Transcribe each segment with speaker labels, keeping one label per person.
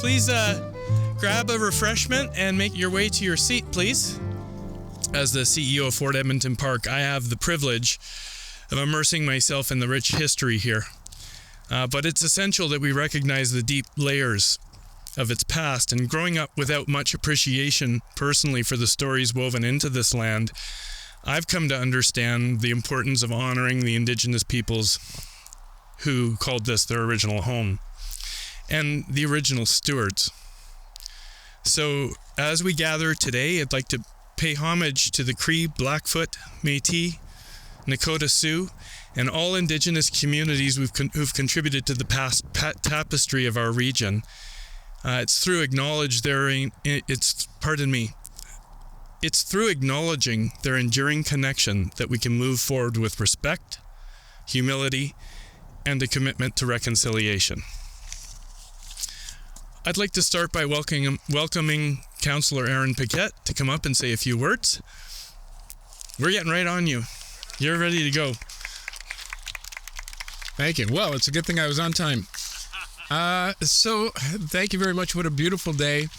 Speaker 1: please grab a refreshment and make your way to your seat, please. As the CEO of Fort Edmonton Park, I have the privilege of immersing myself in the rich history here. But it's essential that we recognize the deep layers of its past, and growing up without much appreciation personally for the stories woven into this land, I've come to understand the importance of honoring the Indigenous peoples who called this their original home, and the original stewards. So as we gather today, I'd like to pay homage to the Cree, Blackfoot, Métis, Nakota Sioux, and all Indigenous communities who've contributed to the past tapestry of our region. It's through acknowledging their enduring connection that we can move forward with respect, humility, and a commitment to reconciliation. I'd like to start by welcoming Councillor Aaron Paquette to come up and say a few words. We're getting right on you. You're ready to go.
Speaker 2: Thank you. Well, it's a good thing I was on time. So thank you very much. What a beautiful day.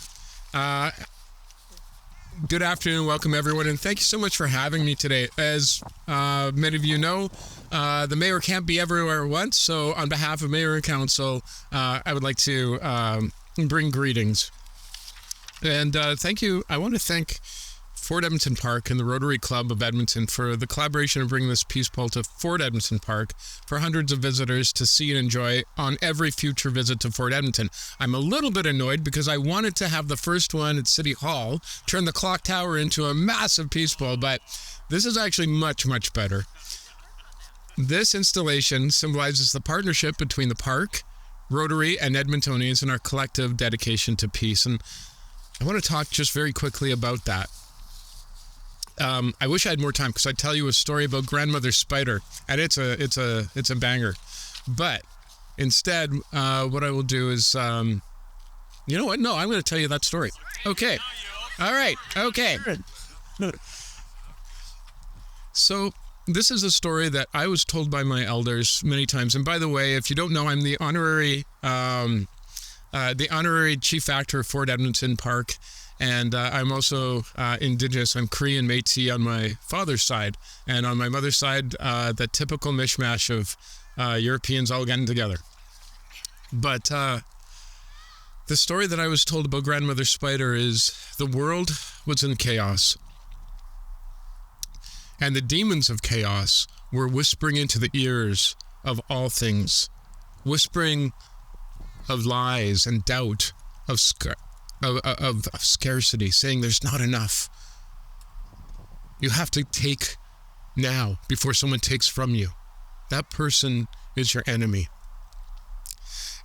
Speaker 2: Good afternoon. Welcome, everyone. And thank you so much for having me today. As many of you know, the mayor can't be everywhere at once. So on behalf of Mayor and Council, I would like to bring greetings. And thank you. I want to thank Fort Edmonton Park and the Rotary Club of Edmonton for the collaboration of bringing this Peace Pole to Fort Edmonton Park for hundreds of visitors to see and enjoy on every future visit to Fort Edmonton. I'm a little bit annoyed because I wanted to have the first one at City Hall, turn the clock tower into a massive Peace Pole, but this is actually much, much better. This installation symbolizes the partnership between the park, Rotary, and Edmontonians in our collective dedication to peace. And I want to talk just very quickly about that. I wish I had more time because I'd tell you a story about Grandmother Spider, and it's a banger. But instead, what I will do is, you know what? No, I'm going to tell you that story. Okay. All right. Okay. So this is a story that I was told by my elders many times. And by the way, if you don't know, I'm the honorary chief actor of Fort Edmonton Park. And I'm also Indigenous. I'm Cree and Métis on my father's side. And on my mother's side, the typical mishmash of Europeans all getting together. But the story that I was told about Grandmother Spider is the world was in chaos. And the demons of chaos were whispering into the ears of all things, whispering of lies and doubt, of scarcity, saying there's not enough. You have to take now before someone takes from you. That person is your enemy.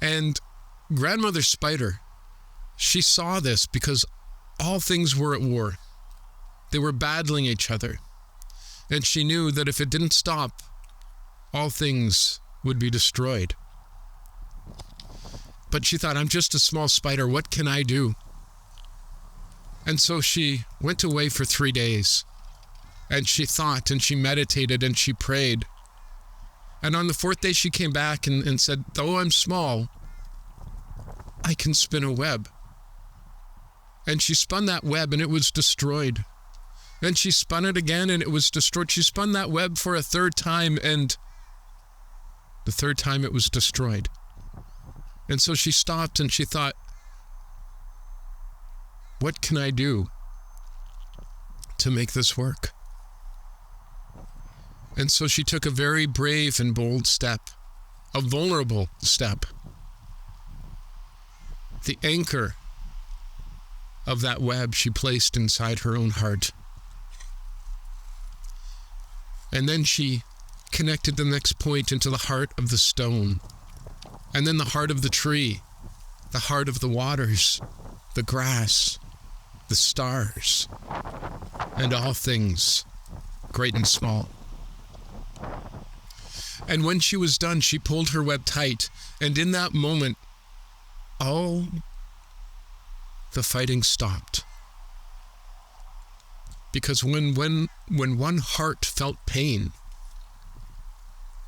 Speaker 2: And Grandmother Spider, she saw this because all things were at war. They were battling each other. And she knew that if it didn't stop, all things would be destroyed. But she thought, I'm just a small spider. What can I do? And so she went away for 3 days. And she thought and she meditated and she prayed. And on the 4th day, she came back and said, though I'm small, I can spin a web. And she spun that web and it was destroyed. Then she spun it again and it was destroyed. She spun that web for a 3rd time and the 3rd time it was destroyed. And so she stopped and she thought, what can I do to make this work? And so she took a very brave and bold step, a vulnerable step. The anchor of that web she placed inside her own heart. And then she connected the next point into the heart of the stone. And then the heart of the tree, the heart of the waters, the grass, the stars, and all things, great and small. And when she was done, she pulled her web tight, and in that moment, all the fighting stopped. Because when one heart felt pain,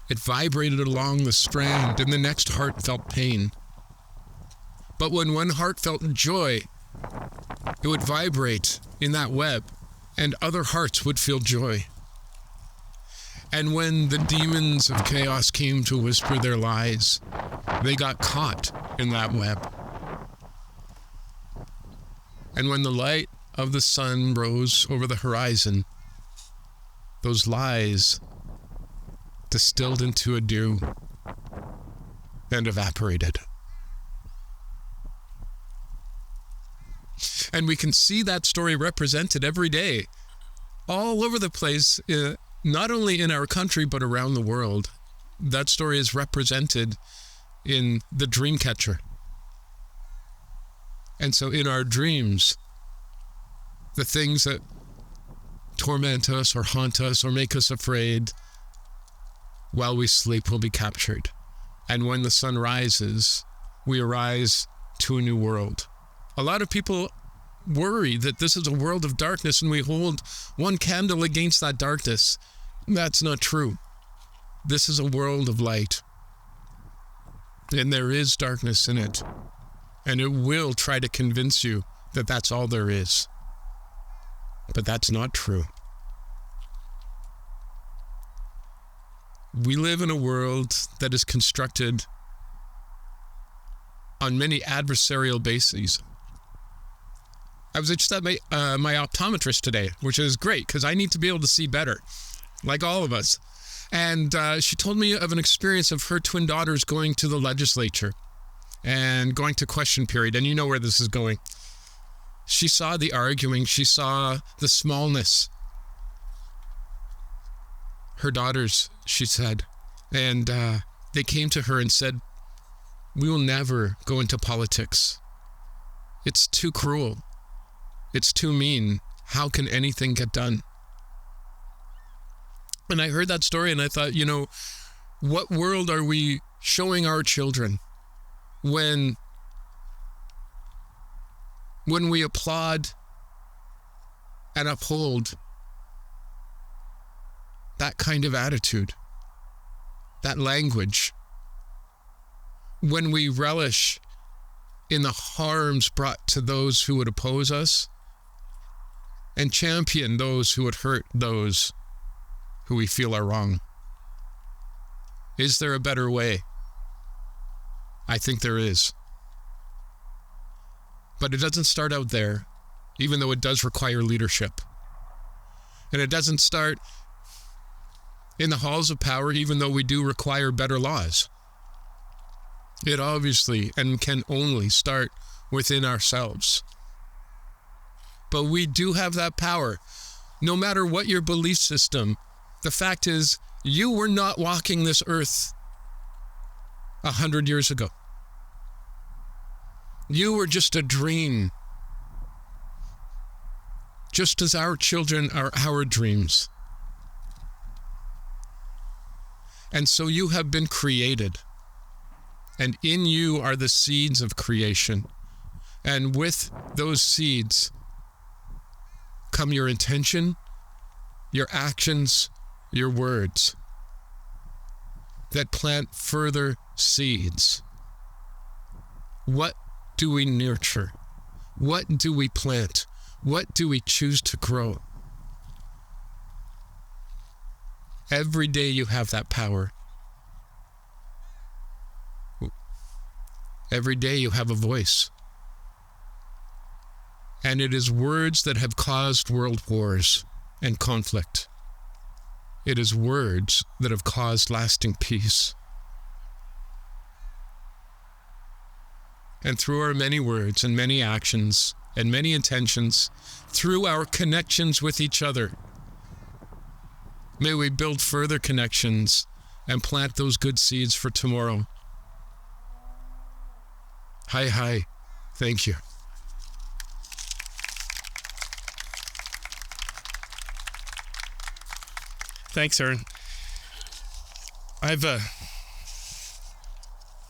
Speaker 2: it vibrated along the strand, and the next heart felt pain. But when one heart felt joy, it would vibrate in that web, and other hearts would feel joy. And when the demons of chaos came to whisper their lies, they got caught in that web. And when the light of the sun rose over the horizon, those lies distilled into a dew and evaporated. And we can see that story represented every day, all over the place, not only in our country, but around the world. That story is represented in the dream catcher. And so in our dreams, the things that torment us or haunt us or make us afraid while we sleep will be captured. And when the sun rises, we arise to a new world. A lot of people worry that this is a world of darkness and we hold one candle against that darkness. That's not true. This is a world of light. And there is darkness in it. And it will try to convince you that that's all there is. But that's not true. We live in a world that is constructed on many adversarial bases. I was just at my optometrist today, which is great because I need to be able to see better, like all of us. And she told me of an experience of her twin daughters going to the legislature and going to question period. And you know where this is going. She saw the arguing. She saw the smallness. Her daughters, she said, and they came to her and said, "We will never go into politics. It's too cruel. It's too mean. How can anything get done?" And I heard that story and I thought, you know, what world are we showing our children when we applaud and uphold that kind of attitude, that language, when we relish in the harms brought to those who would oppose us and champion those who would hurt those who we feel are wrong? Is there a better way? I think there is. But it doesn't start out there, even though it does require leadership. And it doesn't start in the halls of power, even though we do require better laws. It obviously and can only start within ourselves. But we do have that power. No matter what your belief system, the fact is, you were not walking this earth 100 years ago. You were just a dream. Just as our children are our dreams. And so you have been created. And in you are the seeds of creation. And with those seeds come your intention, your actions, your words that plant further seeds. What do we nurture? What do we plant? What do we choose to grow? Every day you have that power. Every day you have a voice. And it is words that have caused world wars and conflict. It is words that have caused lasting peace. And through our many words and many actions and many intentions, through our connections with each other, may we build further connections and plant those good seeds for tomorrow. Hi. Thank you.
Speaker 1: Thanks, Aaron. I've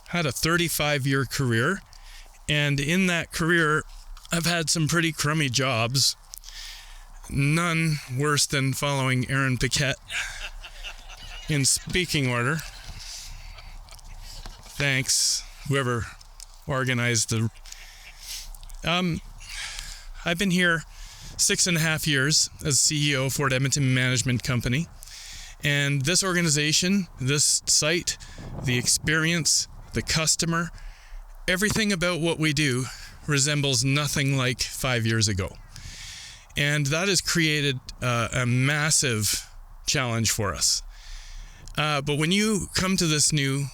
Speaker 1: had a 35-year career, and in that career, I've had some pretty crummy jobs. None worse than following Aaron Paquette in speaking order. Thanks, whoever organized the... I've been here 6.5 years as CEO of Fort Edmonton Management Company. And this organization, this site, the experience, the customer, everything about what we do resembles nothing like 5 years ago. And that has created a massive challenge for us. But when you come to this new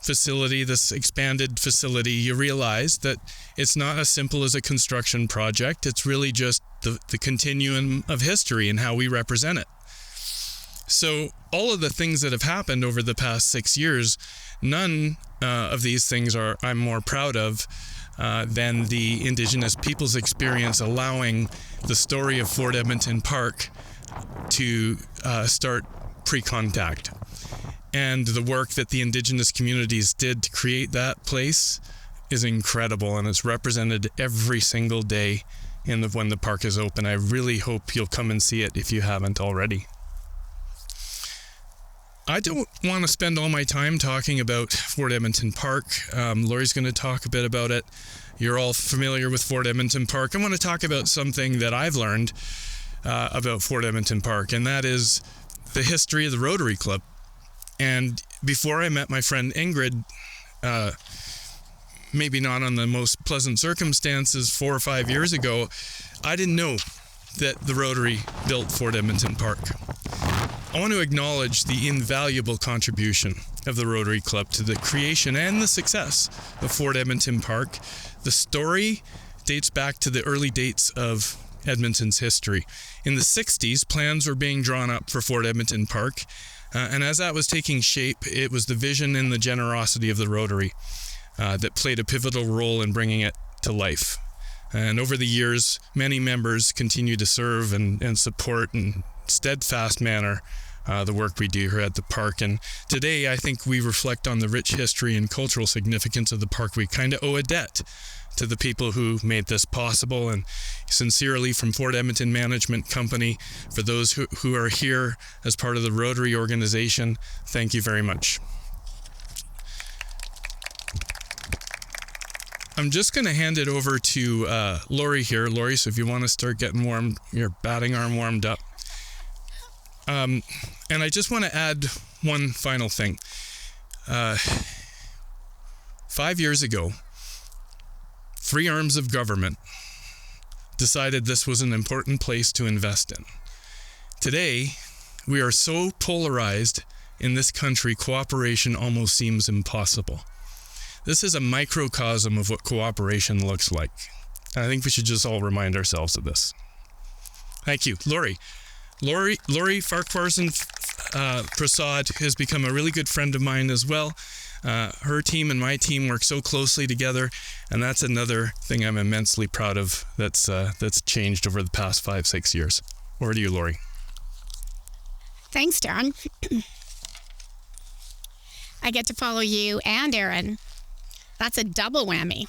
Speaker 1: facility, this expanded facility, you realize that it's not as simple as a construction project. It's really just the continuum of history and how we represent it. So all of the things that have happened over the past 6 years, none of these things I'm more proud of than the Indigenous people's experience allowing the story of Fort Edmonton Park to start pre-contact. And the work that the Indigenous communities did to create that place is incredible, and it's represented every single day when the park is open. I really hope you'll come and see it if you haven't already. I don't want to spend all my time talking about Fort Edmonton Park. Laurie's going to talk a bit about it. You're all familiar with Fort Edmonton Park. I want to talk about something that I've learned about Fort Edmonton Park, and that is the history of the Rotary Club. And before I met my friend Ingrid, maybe not on the most pleasant circumstances 4 or 5 years ago, I didn't know that the Rotary built Fort Edmonton Park. I want to acknowledge the invaluable contribution of the Rotary Club to the creation and the success of Fort Edmonton Park. The story dates back to the early dates of Edmonton's history. In the 60s, plans were being drawn up for Fort Edmonton Park, and as that was taking shape, it was the vision and the generosity of the Rotary that played a pivotal role in bringing it to life. And over the years, many members continue to serve and support in steadfast manner the work we do here at the park. And today, I think we reflect on the rich history and cultural significance of the park. We kind of owe a debt to the people who made this possible. And sincerely, from Fort Edmonton Management Company, for those who are here as part of the Rotary organization, thank you very much. I'm just going to hand it over to Laurie here. Laurie, so if you want to start getting your batting arm warmed up. And I just want to add one final thing. 5 years ago, 3 arms of government decided this was an important place to invest in. Today, we are so polarized in this country, cooperation almost seems impossible. This is a microcosm of what cooperation looks like. And I think we should just all remind ourselves of this. Thank you. Laurie Farquharson Prasad has become a really good friend of mine as well. Her team and my team work so closely together, and that's another thing I'm immensely proud of that's changed over the past 5-6 years. Over to you, Laurie.
Speaker 3: Thanks, Darren. I get to follow you and Aaron. That's a double whammy.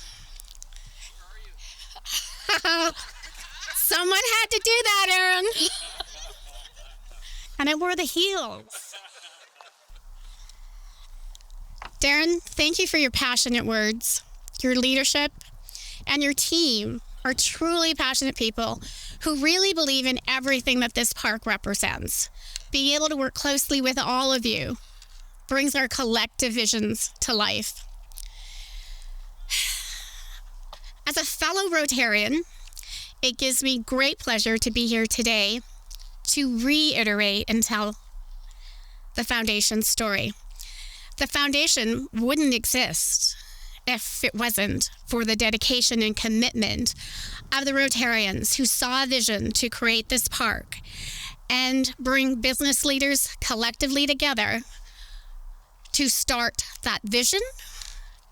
Speaker 3: Someone had to do that, Aaron. And I wore the heels. Darren, thank you for your passionate words. Your leadership and your team are truly passionate people who really believe in everything that this park represents. Being able to work closely with all of you brings our collective visions to life. As a fellow Rotarian, it gives me great pleasure to be here today to reiterate and tell the Foundation's story. The Foundation wouldn't exist if it wasn't for the dedication and commitment of the Rotarians who saw a vision to create this park and bring business leaders collectively together to start that vision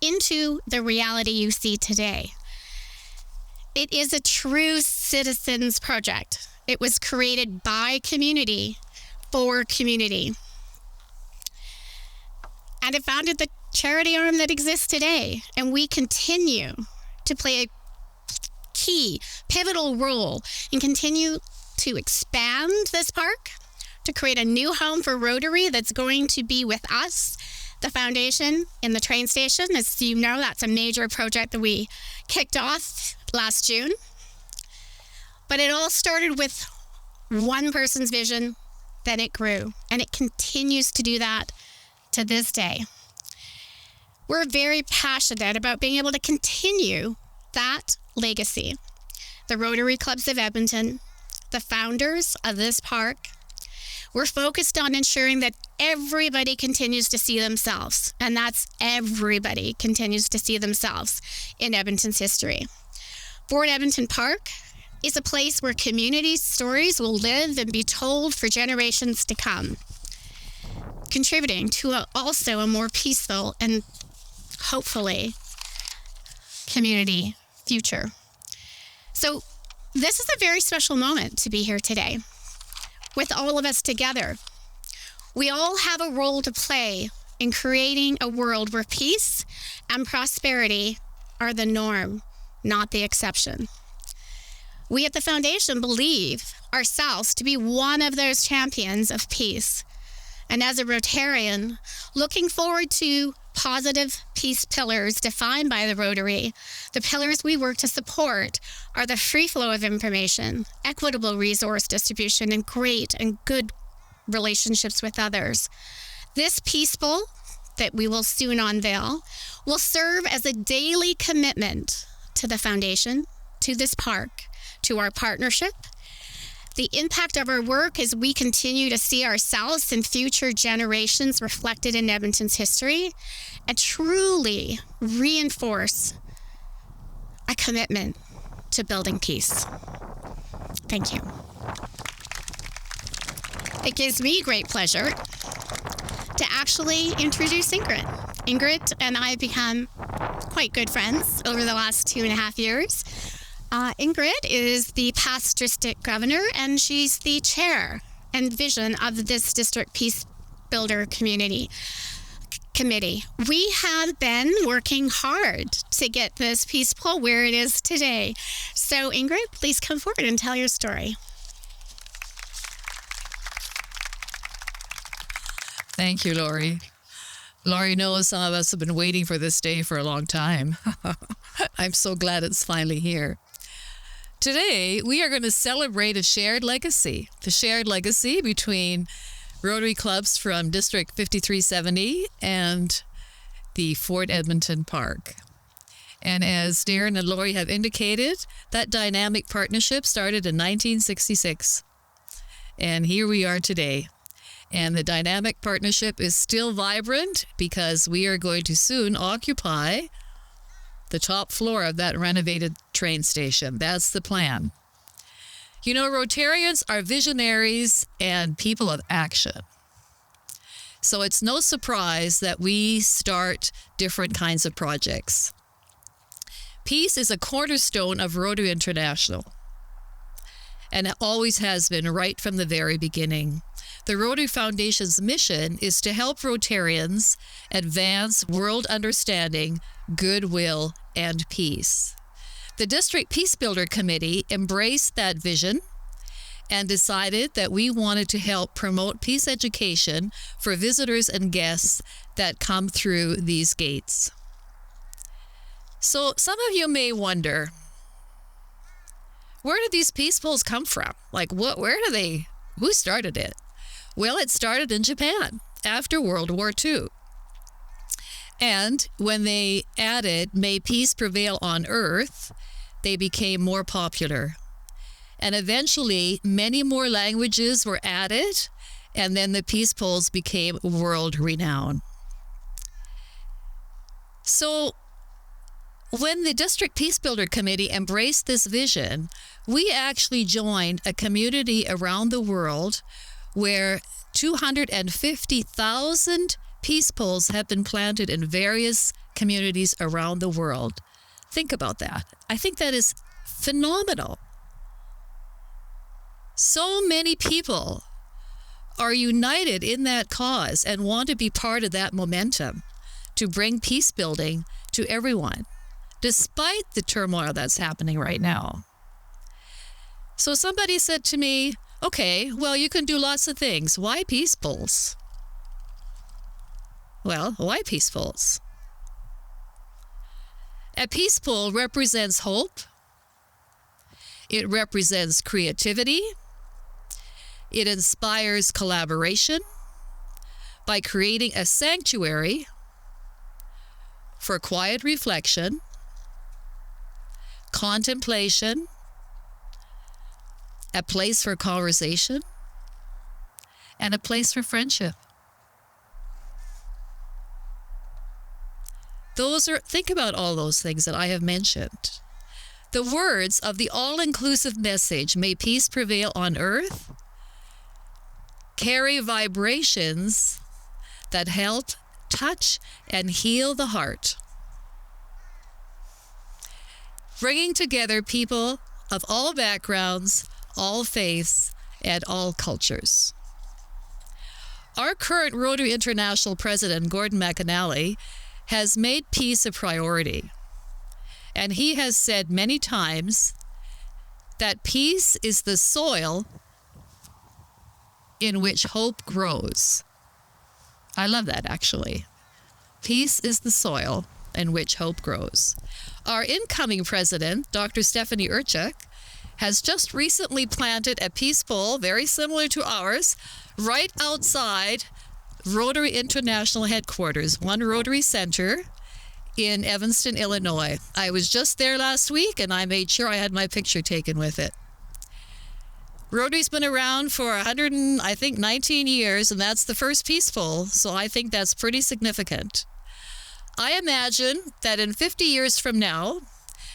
Speaker 3: into the reality you see today. It is a true citizens project. It was created by community for community. And it founded the charity arm that exists today. And we continue to play a key, pivotal role and continue to expand this park, to create a new home for Rotary that's going to be with us The foundation in the train station, as you know, that's a major project that we kicked off last June. But it all started with one person's vision, then it grew, and it continues to do that to this day. We're very passionate about being able to continue that legacy. The Rotary Clubs of Edmonton, the founders of this park, we're focused on ensuring that everybody continues to see themselves, and that's everybody continues to see themselves in Edmonton's history. Fort Edmonton Park is a place where community stories will live and be told for generations to come, contributing to also a more peaceful and hopefully community future. So this is a very special moment to be here today with all of us together. We all have a role to play in creating a world where peace and prosperity are the norm, not the exception. We at the Foundation believe ourselves to be one of those champions of peace. And as a Rotarian, looking forward to positive peace pillars defined by the Rotary, the pillars we work to support are the free flow of information, equitable resource distribution, and great and good relationships with others. This peaceful, that we will soon unveil, will serve as a daily commitment to the Foundation, to this park, to our partnership. The impact of our work as we continue to see ourselves and future generations reflected in Edmonton's history and truly reinforce a commitment to building peace. Thank you. It gives me great pleasure to actually introduce Ingrid. Ingrid and I have become quite good friends over the last 2.5 years. Ingrid is the past district governor, and she's the chair and vision of this district peace builder committee. We have been working hard to get this peace pool where it is today. So Ingrid, please come forward and tell your story.
Speaker 4: Thank you, Lori. Lori knows some of us have been waiting for this day for a long time. I'm so glad it's finally here. Today, we are going to celebrate a shared legacy, the shared legacy between Rotary clubs from District 5370 and the Fort Edmonton Park. And as Darren and Lori have indicated, that dynamic partnership started in 1966. And here we are today. And the dynamic partnership is still vibrant because we are going to soon occupy the top floor of that renovated train station. That's the plan. You know, Rotarians are visionaries and people of action. So it's no surprise that we start different kinds of projects. Peace is a cornerstone of Rotary International, and it always has been right from the very beginning. The Rotary Foundation's mission is to help Rotarians advance world understanding, goodwill, and peace. The District Peace Builder Committee embraced that vision and decided that we wanted to help promote peace education for visitors and guests that come through these gates. So some of you may wonder, where did these peace pools come from? Who started it? Well, it started in Japan after World War II. And when they added, "May peace prevail on earth," they became more popular. And eventually, many more languages were added, and then the peace pools became world renowned. So when the District Peace Builder Committee embraced this vision, we actually joined a community around the world where 250,000 peace poles have been planted in various communities around the world. Think about that. I think that is phenomenal. So many people are united in that cause and want to be part of that momentum to bring peace building to everyone, despite the turmoil that's happening right now. So somebody said to me, okay, well, you can do lots of things. Why peace poles? Well, why peace poles? A peace pole represents hope. It represents creativity. It inspires collaboration by creating a sanctuary for quiet reflection, contemplation, a place for conversation, and a place for friendship. Think about all those things that I have mentioned. The words of the all-inclusive message, may peace prevail on earth, carry vibrations that help touch and heal the heart, bringing together people of all backgrounds, all faiths, and all cultures. Our current Rotary International President, Gordon McAnally, has made peace a priority. And he has said many times that peace is the soil in which hope grows. I love that, actually. Peace is the soil in which hope grows. Our incoming president, Dr. Stephanie Urchuk, has just recently planted a peace pole very similar to ours right outside Rotary International Headquarters, One Rotary Center in Evanston, Illinois. I was just there last week, and I made sure I had my picture taken with it. Rotary's been around for 19 years, and that's the first peace pole, so I think that's pretty significant. I imagine that in 50 years from now,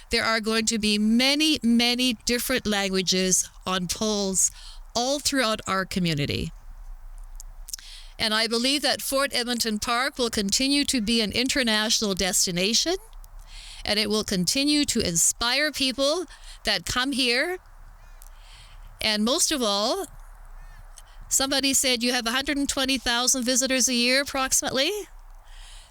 Speaker 4: there are going to be many, many different languages on poles all throughout our community. And I believe that Fort Edmonton Park will continue to be an international destination, and it will continue to inspire people that come here. And most of all, somebody said you have 120,000 visitors a year approximately.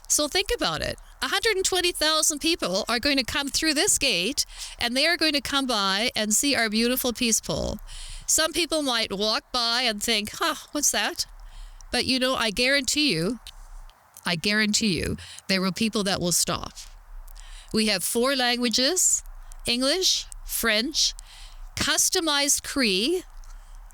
Speaker 4: So think about it. 120,000 people are going to come through this gate, and they are going to come by and see our beautiful peace pole. Some people might walk by and think, what's that? But I guarantee you, there will people that will stop. We have 4 languages: English, French, customized Cree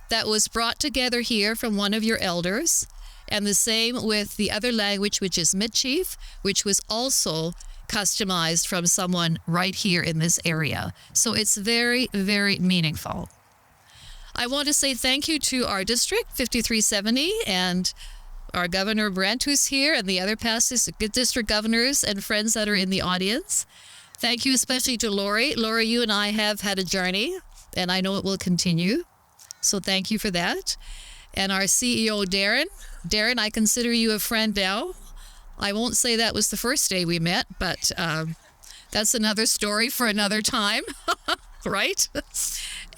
Speaker 4: that was brought together here from one of your elders, and the same with the other language, which is Michif, which was also customized from someone right here in this area. So it's very, very meaningful. I want to say thank you to our district, 5370, and our Governor Brent, who's here, and the other past district governors and friends that are in the audience. Thank you especially to Lori. Lori, you and I have had a journey, and I know it will continue. So thank you for that. And our CEO, Darren. Darren, I consider you a friend now. I won't say that was the first day we met, but that's another story for another time, right?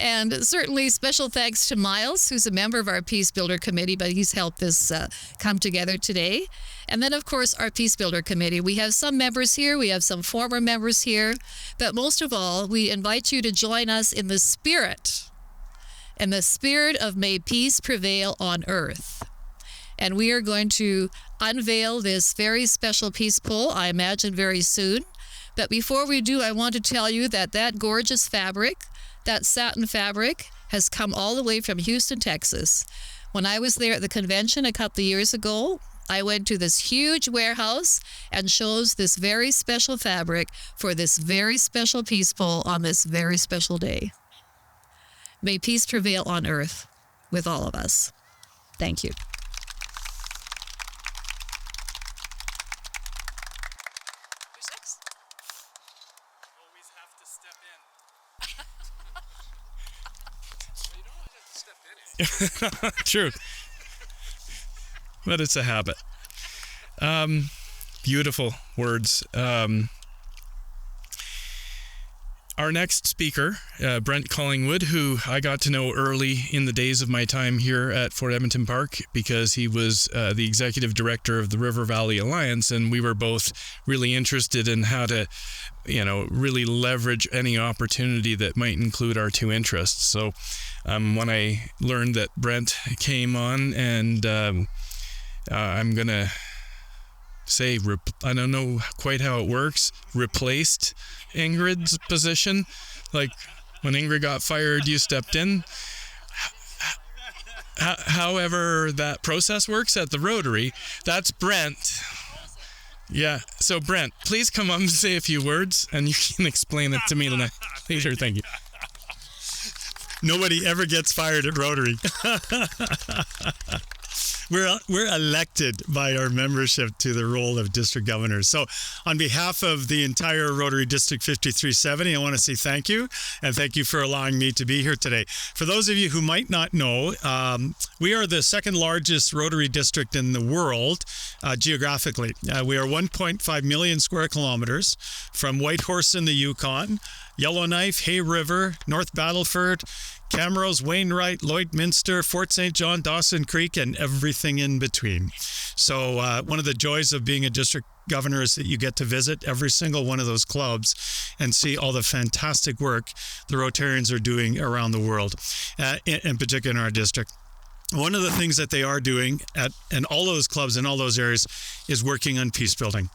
Speaker 4: And certainly special thanks to Miles, who's a member of our Peace Builder Committee, but he's helped this come together today. And then, of course, our Peace Builder Committee. We have some members here. We have some former members here. But most of all, we invite you to join us in the spirit of May Peace Prevail on Earth. And we are going to unveil this very special peace pole, I imagine, very soon. But before we do, I want to tell you that gorgeous fabric, that satin fabric, has come all the way from Houston, Texas. When I was there at the convention a couple of years ago, I went to this huge warehouse and chose this very special fabric for this very special peace pole on this very special day. May peace prevail on earth with all of us. Thank you.
Speaker 1: Always have to step in. True. But it's a habit. Beautiful words. Our next speaker, Brent Collingwood, who I got to know early in the days of my time here at Fort Edmonton Park because he was the executive director of the River Valley Alliance, and we were both really interested in how to, really leverage any opportunity that might include our two interests. So when I learned that Brent came on, and I'm going to say, I don't know quite how it works, replaced Ingrid's position. Like when Ingrid got fired, you stepped in. However that process works at the Rotary, that's Brent. Yeah, so Brent, please come up and say a few words, and you can explain it to me later. Thank you.
Speaker 5: Nobody ever gets fired at Rotary. We're elected by our membership to the role of district governors. So on behalf of the entire Rotary District 5370, I want to say thank you, and thank you for allowing me to be here today. For those of you who might not know, we are the second largest Rotary district in the world geographically. We are 1.5 million square kilometers from Whitehorse in the Yukon, Yellowknife, Hay River, North Battleford, Camrose, Wainwright, Lloydminster, Fort St. John, Dawson Creek, and everything in between. So one of the joys of being a district governor is that you get to visit every single one of those clubs and see all the fantastic work the Rotarians are doing around the world, in particular in our district. One of the things that they are doing in all those clubs in all those areas is working on peace building.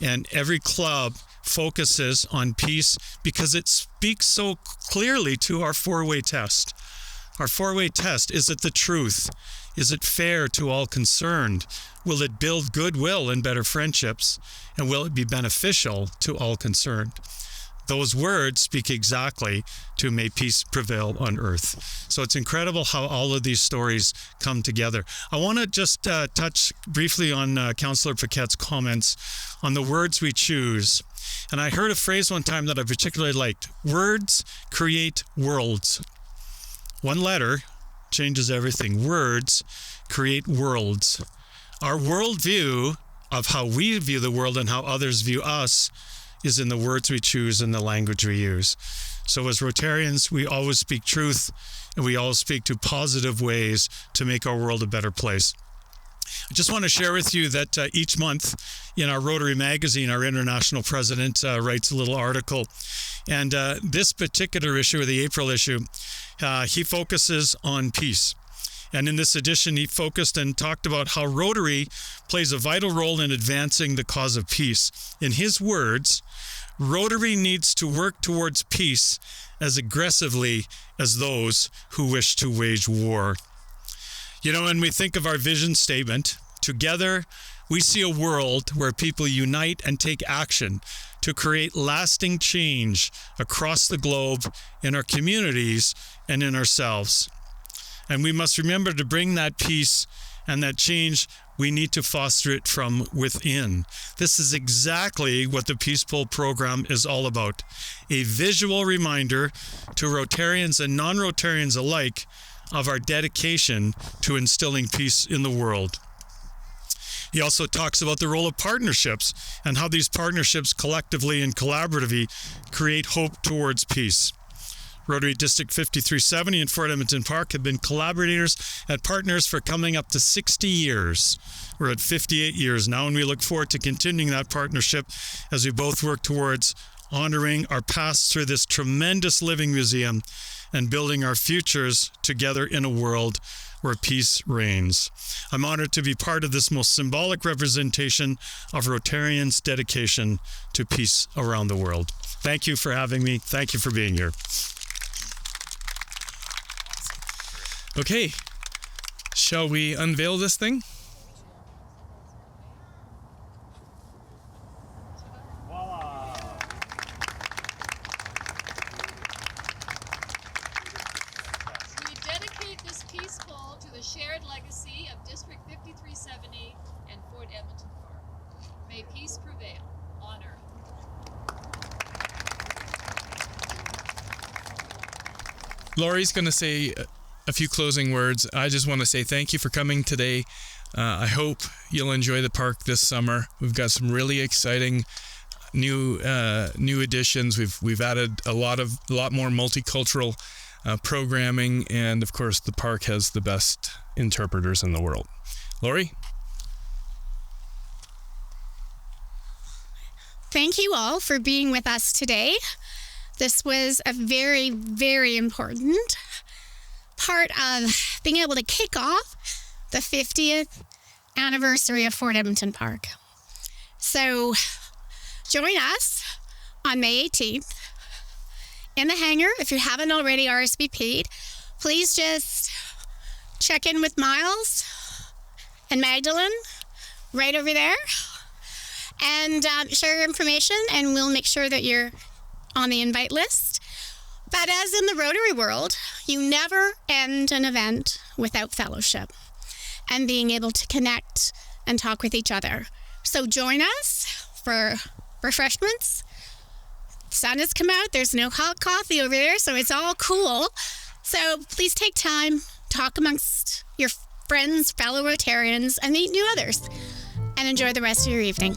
Speaker 5: And every club focuses on peace because it speaks so clearly to our four-way test. Our four-way test, is it the truth? Is it fair to all concerned? Will it build goodwill and better friendships? And will it be beneficial to all concerned? Those words speak exactly to may peace prevail on earth. So it's incredible how all of these stories come together. I want to just touch briefly on Councillor Paquette's comments on the words we choose. And I heard a phrase one time that I particularly liked. Words create worlds. One letter changes everything. Words create worlds. Our worldview of how we view the world and how others view us is in the words we choose and the language we use. So as Rotarians, we always speak truth, and we always speak to positive ways to make our world a better place. I just want to share with you that each month in our Rotary magazine, our international president writes a little article. And this particular issue, or the April issue, he focuses on peace. And in this edition, he focused and talked about how Rotary plays a vital role in advancing the cause of peace. In his words, Rotary needs to work towards peace as aggressively as those who wish to wage war. You know, when we think of our vision statement, together we see a world where people unite and take action to create lasting change across the globe, in our communities, and in ourselves. And we must remember to bring that peace and that change, we need to foster it from within. This is exactly what the Peace Pole program is all about. A visual reminder to Rotarians and non-Rotarians alike of our dedication to instilling peace in the world. He also talks about the role of partnerships and how these partnerships collectively and collaboratively create hope towards peace. Rotary District 5370 and Fort Edmonton Park have been collaborators and partners for coming up to 60 years. We're at 58 years now, and we look forward to continuing that partnership as we both work towards honoring our past through this tremendous living museum and building our futures together in a world where peace reigns. I'm honored to be part of this most symbolic representation of Rotarians' dedication to peace around the world. Thank you for having me. Thank you for being here.
Speaker 1: Okay, shall we unveil this thing?
Speaker 4: We dedicate this peace pole to the shared legacy of District 5370 and Fort Edmonton Park. May peace prevail on earth.
Speaker 1: Laurie's going to say a few closing words. I just want to say thank you for coming today. I hope you'll enjoy the park this summer. We've got some really exciting new additions. We've added a lot more multicultural programming, and of course the park has the best interpreters in the world. Laurie?
Speaker 3: Thank you all for being with us today. This was a very, very important part of being able to kick off the 50th anniversary of Fort Edmonton Park. So join us on May 18th in the hangar. If you haven't already RSVP'd, please just check in with Miles and Magdalene right over there and share your information, and we'll make sure that you're on the invite list. But as in the Rotary world, you never end an event without fellowship and being able to connect and talk with each other. So join us for refreshments. The sun has come out. There's no hot coffee over there, so it's all cool. So please take time, talk amongst your friends, fellow Rotarians, and meet new others. And enjoy the rest of your evening.